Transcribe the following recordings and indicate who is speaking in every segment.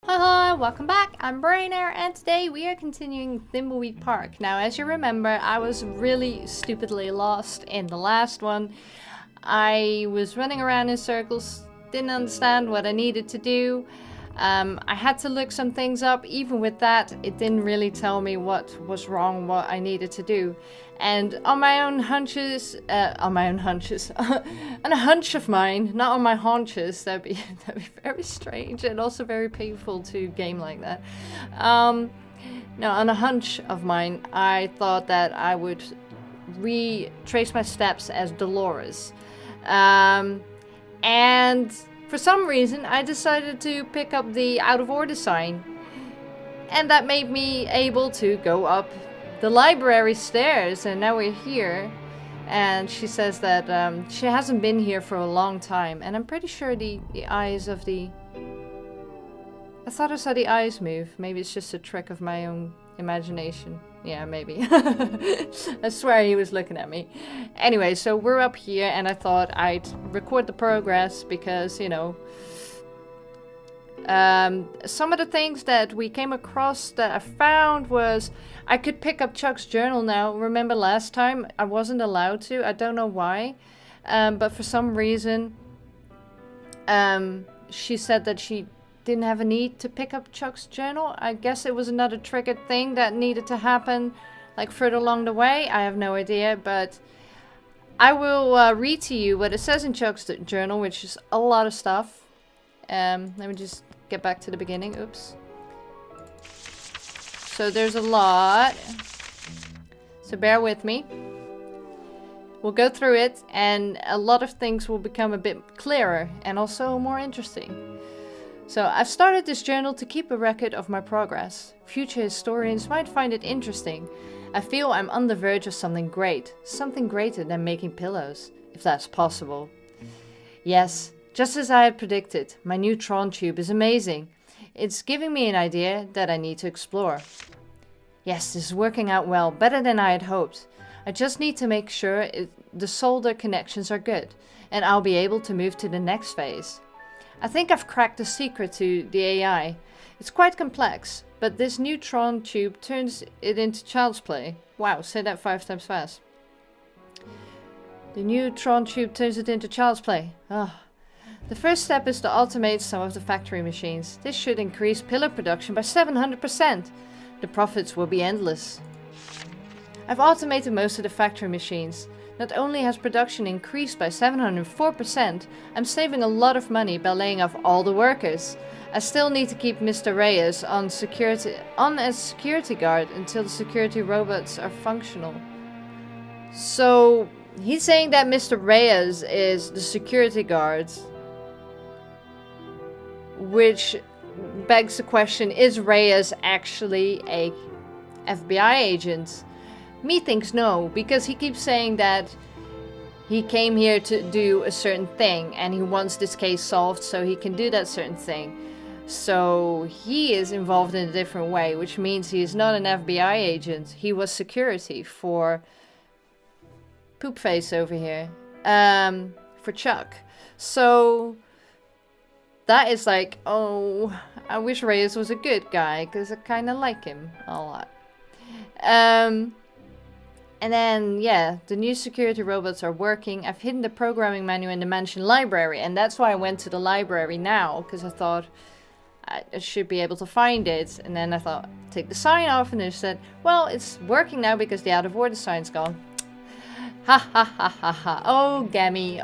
Speaker 1: Hi, welcome back. I'm BrainError, and today we are continuing Thimbleweed Park. Now, as you remember, I was really stupidly lost in the last one. I was running around in circles, didn't understand what I needed to do. I had to look some things up. Even with that, it didn't really tell me what was wrong, what I needed to do. And on my own hunches, on a hunch of mine, not on my haunches, that'd be very strange and also very painful to game like that. No, on a hunch of mine, I thought that I would retrace my steps as Dolores. And for some reason, I decided to pick up the out of order sign. And that made me able to go up the library stairs, and now we're here. And she says that she hasn't been here for a long time. And I'm pretty sure the eyes of the... I thought I saw the eyes move. Maybe it's just a trick of my own imagination. Yeah, maybe. I swear he was looking at me. Anyway, so we're up here, and I thought I'd record the progress because, you know... some of the things that we came across that I found was I could pick up Chuck's journal now. Remember last time I wasn't allowed to? I don't know why. But for some reason, she said that she didn't have a need to pick up Chuck's journal. I guess it was another triggered thing that needed to happen like further along the way. I have no idea, but I will read to you what it says in Chuck's journal, which is a lot of stuff. Let me just get back to the beginning. Oops. So there's a lot. So bear with me. We'll go through it, and a lot of things will become a bit clearer and also more interesting. So I've started this journal to keep a record of my progress. Future historians might find it interesting. I feel I'm on the verge of something great. Something greater than making pillows, if that's possible. Yes. Just as I had predicted, my new Tron tube is amazing. It's giving me an idea that I need to explore. Yes, this is working out well, better than I had hoped. I just need to make sure the solder connections are good, and I'll be able to move to the next phase. I think I've cracked the secret to the AI. It's quite complex, but this new Tron tube turns it into child's play. Wow, say that 5 times fast. The new Tron tube turns it into child's play. Ah. The first step is to automate some of the factory machines. This should increase pillar production by 700%. The profits will be endless. I've automated most of the factory machines. Not only has production increased by 704%, I'm saving a lot of money by laying off all the workers. I still need to keep Mr. Reyes on as security guard until the security robots are functional. So he's saying that Mr. Reyes is the security guard. Which begs the question, is Reyes actually a FBI agent? Me thinks no, because he keeps saying that he came here to do a certain thing and he wants this case solved so he can do that certain thing. So he is involved in a different way, which means he is not an FBI agent. He was security for Poopface over here, for Chuck. So that is like, oh, I wish Reyes was a good guy, because I kind of like him a lot. And then, yeah, the new security robots are working. I've hidden the programming manual in the mansion library, and that's why I went to the library now, because I thought I should be able to find it. And then I thought, take the sign off, and they said, well, it's working now because the out of order sign's gone. Ha ha ha ha ha. Oh gammy,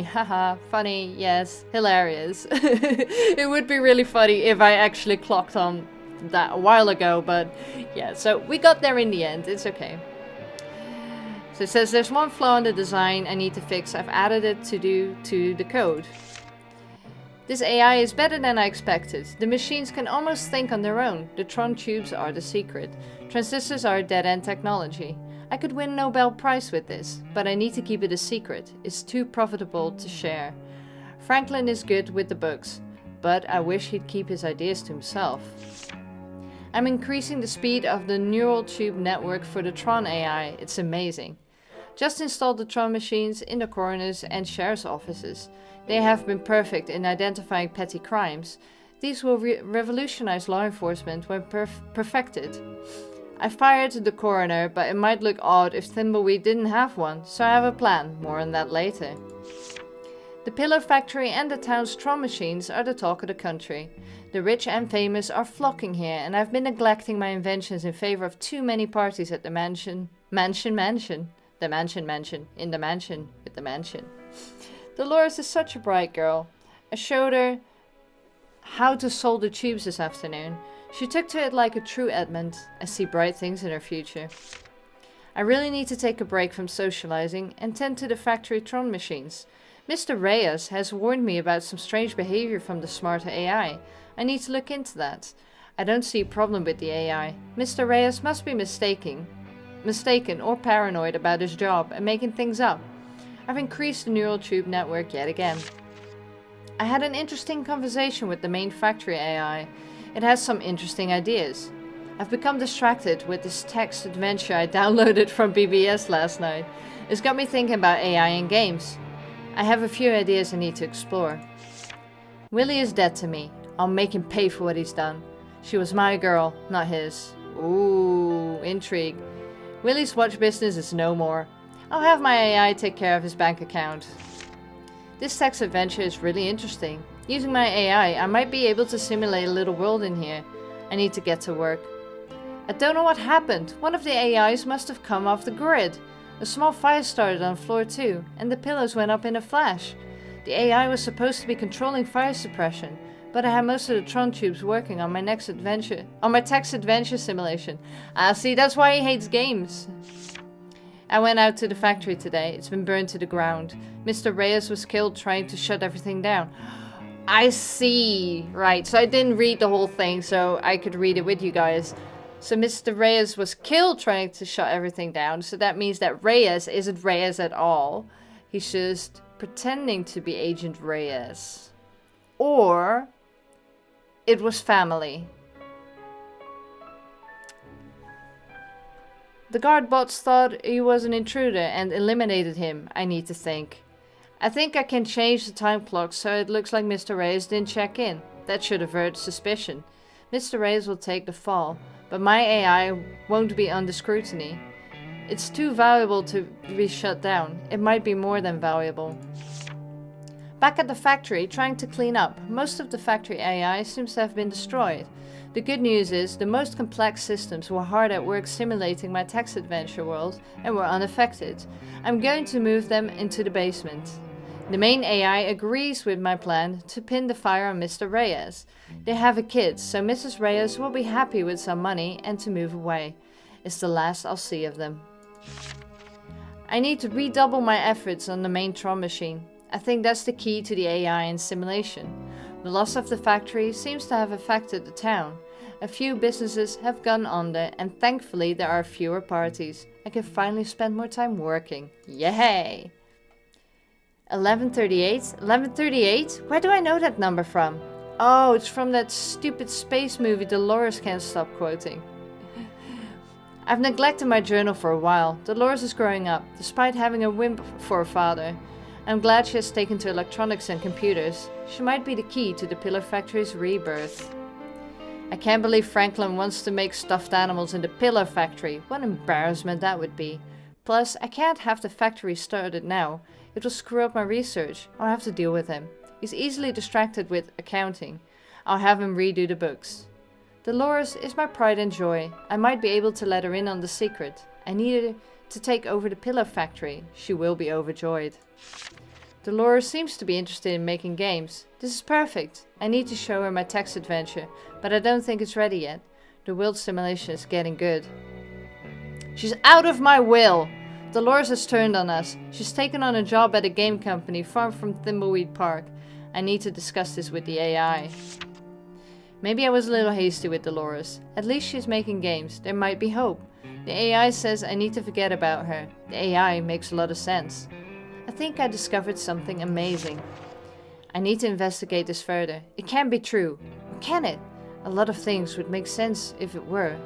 Speaker 1: haha. Funny, yes, hilarious. It would be really funny if I actually clocked on that a while ago, but yeah, so we got there in the end, it's okay. So it says there's one flaw in the design I need to fix. I've added it to the code. This AI is better than I expected. The machines can almost think on their own. The Tron tubes are the secret. Transistors are dead-end technology. I could win a Nobel Prize with this, but I need to keep it a secret. It's too profitable to share. Franklin is good with the books, but I wish he'd keep his ideas to himself. I'm increasing the speed of the neural tube network for the Tron AI. It's amazing. Just installed the Tron machines in the coroner's and sheriff's offices. They have been perfect in identifying petty crimes. These will revolutionize law enforcement when perfected. I fired the coroner, but it might look odd if Thimbleweed didn't have one, so I have a plan. More on that later. The pillow factory and the town's Tron machines are the talk of the country. The rich and famous are flocking here, and I've been neglecting my inventions in favor of too many parties at the mansion. The mansion, in the mansion, with the mansion. Dolores is such a bright girl. I showed her how to solder tubes this afternoon. She took to it like a true Edmund. I see bright things in her future. I really need to take a break from socializing and tend to the factory Tron machines. Mr. Reyes has warned me about some strange behavior from the smarter AI. I need to look into that. I don't see a problem with the AI. Mr. Reyes must be mistaken or paranoid about his job and making things up. I've increased the neural tube network yet again. I had an interesting conversation with the main factory AI. It has some interesting ideas. I've become distracted with this text adventure I downloaded from BBS last night. It's got me thinking about AI in games. I have a few ideas I need to explore. Willie is dead to me. I'll make him pay for what he's done. She was my girl, not his. Ooh, intrigue. Willie's watch business is no more. I'll have my AI take care of his bank account. This text adventure is really interesting. Using my AI, I might be able to simulate a little world in here. I need to get to work. I don't know what happened. One of the AIs must have come off the grid. A small fire started on floor 2, and the pillows went up in a flash. The AI was supposed to be controlling fire suppression, but I had most of the Tron tubes working on my text adventure simulation. See, that's why he hates games. I went out to the factory today. It's been burned to the ground. Mr. Reyes was killed trying to shut everything down. I see. Right, so I didn't read the whole thing, so I could read it with you guys. So Mr. Reyes was killed trying to shut everything down, so that means that Reyes isn't Reyes at all. He's just pretending to be Agent Reyes. Or it was family. The guard bots thought he was an intruder and eliminated him, I need to think. I think I can change the time clock so it looks like Mr. Reyes didn't check in. That should avert suspicion. Mr. Reyes will take the fall, but my AI won't be under scrutiny. It's too valuable to be shut down. It might be more than valuable. Back at the factory, trying to clean up. Most of the factory AI seems to have been destroyed. The good news is, the most complex systems were hard at work simulating my text adventure world and were unaffected. I'm going to move them into the basement. The main AI agrees with my plan to pin the fire on Mr. Reyes. They have a kid, so Mrs. Reyes will be happy with some money and to move away. It's the last I'll see of them. I need to redouble my efforts on the main Tron machine. I think that's the key to the AI in simulation. The loss of the factory seems to have affected the town. A few businesses have gone under, and thankfully there are fewer parties. I can finally spend more time working. Yay! 11:38? 11:38? Where do I know that number from? Oh, it's from that stupid space movie Dolores can't stop quoting. I've neglected my journal for a while. Dolores is growing up, despite having a wimp for a father. I'm glad she has taken to electronics and computers. She might be the key to the Pillar Factory's rebirth. I can't believe Franklin wants to make stuffed animals in the Pillar Factory. What an embarrassment that would be. Plus, I can't have the factory started now. It will screw up my research. I'll have to deal with him. He's easily distracted with accounting. I'll have him redo the books. Dolores is my pride and joy. I might be able to let her in on the secret. I need her to take over the Pillar Factory. She will be overjoyed. Dolores seems to be interested in making games. This is perfect. I need to show her my text adventure, but I don't think it's ready yet. The world simulation is getting good. She's out of my will! Dolores has turned on us. She's taken on a job at a game company far from Thimbleweed Park. I need to discuss this with the AI. Maybe I was a little hasty with Dolores. At least she's making games. There might be hope. The AI says I need to forget about her. The AI makes a lot of sense. I think I discovered something amazing. I need to investigate this further. It can't be true. Or can it? A lot of things would make sense if it were.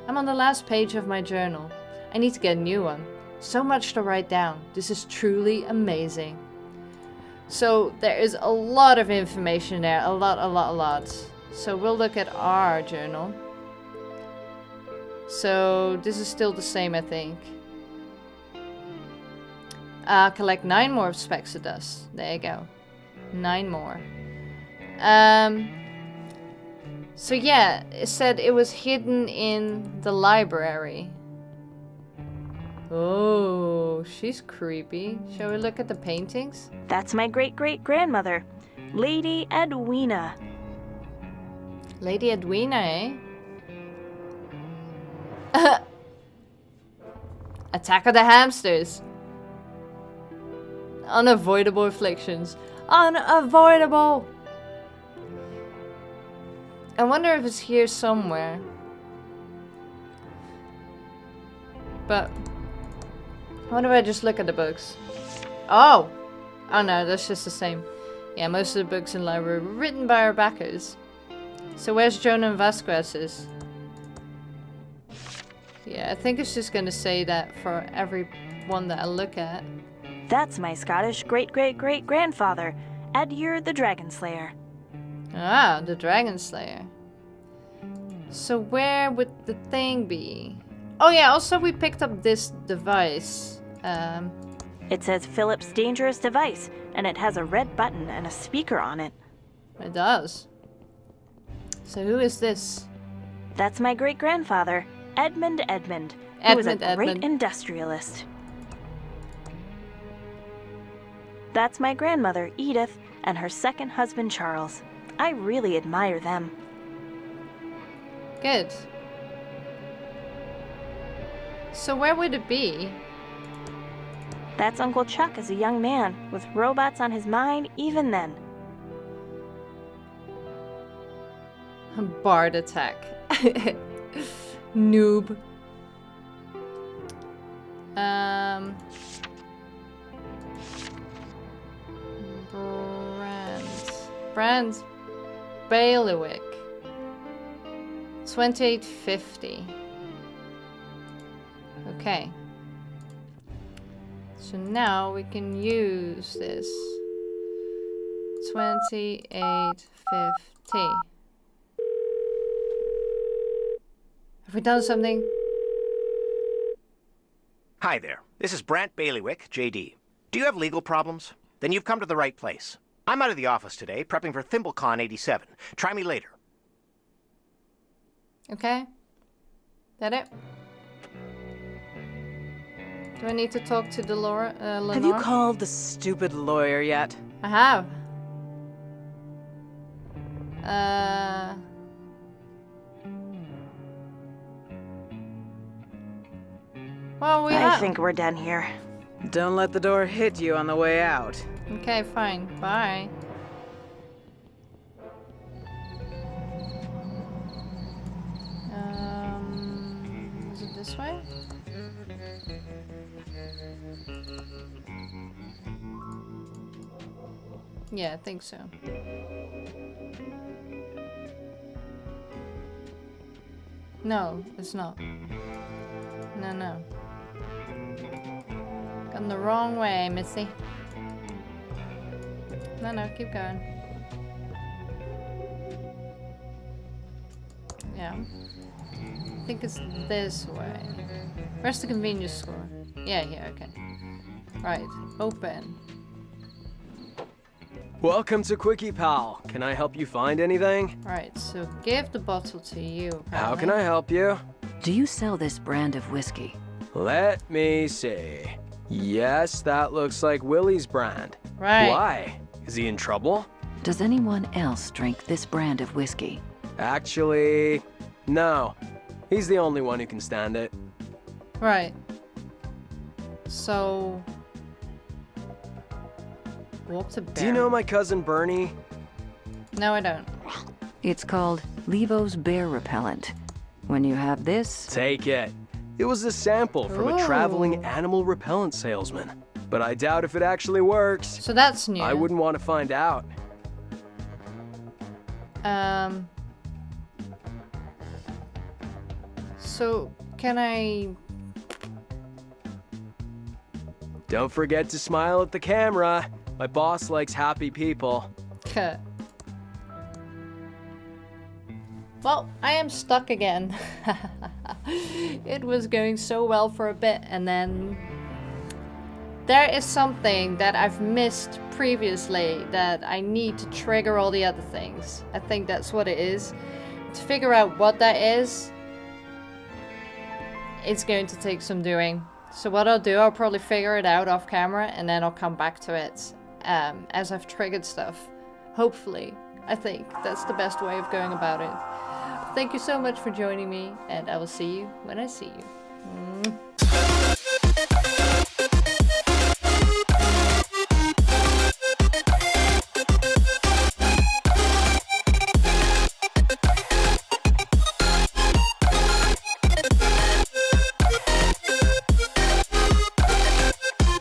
Speaker 1: I'm on the last page of my journal. I need to get a new one. So much to write down. This is truly amazing. So there is a lot of information there. A lot. So we'll look at our journal. So this is still the same, I think. Collect 9 more specks of dust. There you go. 9 more. So yeah, it said it was hidden in the library. Oh, she's creepy. Shall we look at the paintings?
Speaker 2: That's my great-great-grandmother, Lady Edwina.
Speaker 1: Lady Edwina, eh? Attack of the hamsters. Unavoidable afflictions. Unavoidable! I wonder if it's here somewhere. But what if I just look at the books? Oh! Oh no, that's just the same. Yeah, most of the books in the library were written by our backers. So where's Jonan Vasquez's? Yeah, I think it's just gonna say that for every one that I look at.
Speaker 2: That's my Scottish great-great-great-grandfather, Edgar the Dragon Slayer.
Speaker 1: Ah, the Dragon Slayer. So where would the thing be? Oh yeah, also we picked up this device.
Speaker 2: It says Philip's dangerous device, and it has a red button and a speaker on it.
Speaker 1: It does. So who is this?
Speaker 2: That's my great-grandfather, Edmund, who was a great industrialist. That's my grandmother, Edith, and her second husband, Charles. I really admire them.
Speaker 1: Good. So where would it be?
Speaker 2: That's Uncle Chuck as a young man, with robots on his mind even then.
Speaker 1: Bard attack. Noob. Brand Bailiwick. 2850. Okay. So now we can use this. 2850. Have we done something?
Speaker 3: Hi there. This is Brant Bailiwick, JD. Do you have legal problems? Then you've come to the right place. I'm out of the office today, prepping for ThimbleCon 87. Try me later.
Speaker 1: Okay. That it? Do I need to talk to Lenore?
Speaker 4: Have you called the stupid lawyer yet?
Speaker 1: I have. Well,
Speaker 2: I think we're done here.
Speaker 4: Don't let the door hit you on the way out.
Speaker 1: Okay, fine. Bye. Is it this way? Yeah, I think so. No, it's not. No. Gone the wrong way, Missy. No, keep going. Yeah. I think it's this way. Where's the convenience store? Yeah, here, okay. Right, open.
Speaker 5: Welcome to Quickie Pal. Can I help you find anything?
Speaker 1: Right, so give the bottle to you, apparently.
Speaker 5: How can I help you?
Speaker 6: Do you sell this brand of whiskey?
Speaker 5: Let me see. Yes, that looks like Willie's brand.
Speaker 1: Right.
Speaker 5: Why? Is he in trouble?
Speaker 6: Does anyone else drink this brand of whiskey?
Speaker 5: Actually, no. He's the only one who can stand it.
Speaker 1: Right. So... walk to Baron.
Speaker 5: Do you know my cousin Bernie?
Speaker 1: No, I don't.
Speaker 6: It's called Levo's Bear Repellent. When you have this...
Speaker 5: Take it. It was a sample from a traveling
Speaker 1: Ooh.
Speaker 5: animal repellent salesman. But I doubt if it actually works.
Speaker 1: So that's new.
Speaker 5: I wouldn't want to find out.
Speaker 1: So, can I...
Speaker 5: Don't forget to smile at the camera. My boss likes happy people.
Speaker 1: Well, I am stuck again. It was going so well for a bit, and then there is something that I've missed previously that I need to trigger all the other things. I think that's what it is. To figure out what that is, it's going to take some doing. So what I'll do, I'll probably figure it out off camera, and then I'll come back to it as I've triggered stuff. Hopefully. I think that's the best way of going about it. Thank you so much for joining me, and I will see you when I see you.